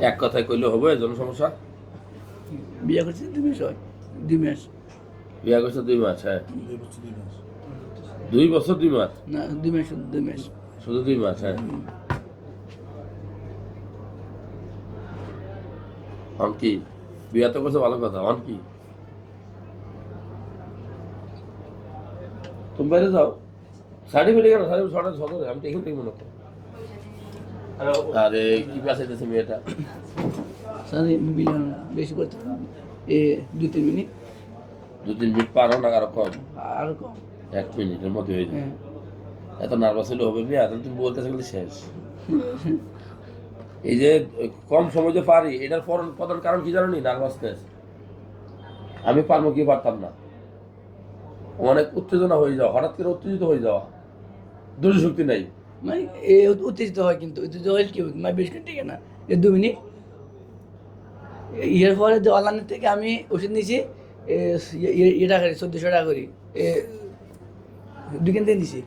এক কথায় কইলে হবে জনসমস্যা? বিয়ে করছি 2 মাস হয়, 2 মাস। বিয়া করছে 2 মাস, হ্যাঁ 2 বছর 2 মাস। 2 বছর 2 মাস, না 2 মাস, শুধু 2 মাস। শুধু 2 মাস, হ্যাঁ। অন কি বিয়া তো করছে, ভালো কথা। অন কি তুমি বাইরে যাও, সার্টিফিকেট কেন? সার্টিফিকেট সদরে আমি দেখি দেখি মনে করো। আরে কি পাশাইতেছে মেয়েটা? স্যার বিলিয়ন বেশি করতে 2-3 মিনিট 2-3 মিনিট পারো না, আরো কম? আর কম। 1 মিনিটের মধ্যে হয়ে যায়। হ্যাঁ। এত নার্ভাস হলে হবে না, তাহলে তুমি বলতে থাকলে শেষ। এই যে কম সময় যে পারি, এটার প্রধান কারণ কি জানো নি? নার্ভাসনেস। আমি পারবো কি পারতাম না, অনেক উত্তেজনা হয়ে যাওয়া, হঠাৎ করে উত্তেজিত হয়ে যাওয়া, ধৈর্য শক্তি নাই। মানে উত্তেজিত হয়, কিন্তু উত্তেজিত হয় কি মানে বেশি ঠিক না 2 মিনিট। এর পরে যে অনলাইন থেকে আমি ওষুধ নিয়েছি, এটা করি 1400 টাকা করি, 2 কেন থেকে নিয়েছি।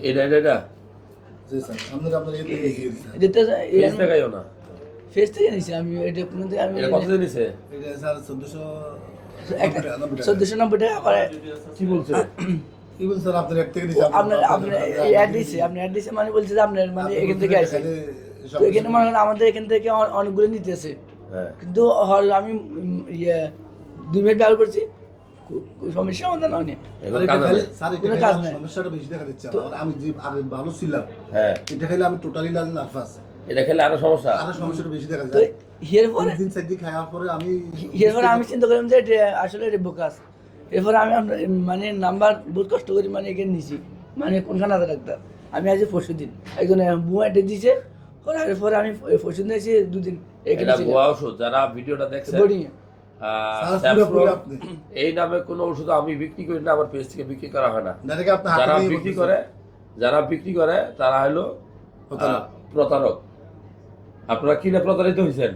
এটা এটা এটা জি স্যার, আপনার এই দিয়ে দিয়েছেন। যেটা ফেস দেখাইও না। ফেস থেকে নিয়েছি আমি, এটা কোনো থেকে আমি এটা কত দিয়ে নিছে? এটা স্যার 1490 টাকা। 1490 টাকা করে। কি বলছে? কি বলছেন স্যার, আপনার এক থেকে দিয়েছে। আপনার অ্যাড দিয়েছে, আপনি অ্যাড দিয়েছে মানে বলছে যে আপনার মানে এখান থেকে আসে। তো এখানে মনে হয় আমাদের এখান থেকে অনেকগুলো নিতেছে, হ্যাঁ, কিন্তু আমি 2 মিনিট ব্যবহার করছি, সমস্যা সমাধান হয়নি। এগুলো কাজ হবে। স্যার কোনো এটা কাজ খাইলে নাই। সমস্যাটা বেশি দেখা দিচ্ছে আমার। আমি যে আগে ভালো ছিলাম, হ্যাঁ, এটা খাইলে আমি টোটালি নার্ভাস। এটা খেলে আরো সমস্যা। আরো সমস্যাটা বেশি দেখা তো যায়। এরপরে 3 দিন খাওয়ার পরে আমি আমি চিন্তা করলাম যে এটা আসলে এটা বোকাস। এরপরে আমি মানে নাম্বার বহুত কষ্ট করি মানে এখানে নিছি, মানে কোনখানে আছে ডাক্তার। আমি আজ পরশু দিন একজন বুয়া এটা দিয়েছে, এরপরে আমি পরশু দিন এসে 2 দিন এটা ভুয়া ওষুধ। যারা ভিডিওটা দেখছে, বোর্ডিং এই নামে কোনো ওষুধ আমি বিক্রি করি না, আমার পেজ থেকে বিক্রি করা হয় না। ডাইরেক্ট আপনার যারা হাতে বিক্রি করে তারা হলো প্রতারক। আপনারা কিনে প্রতারিত হয়েছেন।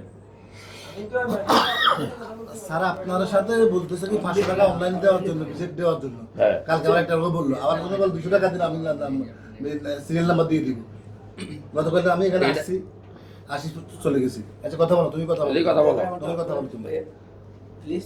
স্যার আপনার সাথে বলতেছে কি 500 টাকা অনলাইন দেওয়ার জন্য, ভিজিট দেওয়ার জন্য। হ্যাঁ। কালকে আমার একটা লোক বললো, আবার কোনো বল 200 টাকা দিন, আমি সিরিয়াল নাম্বার দিয়ে দিব। গতকাল আমি এখানে আসি চলে গেছি। আচ্ছা কথা বলো, তুমি কথা বলো। কথা বলো। তুমি কথা বলো তুমি। প্লিজ।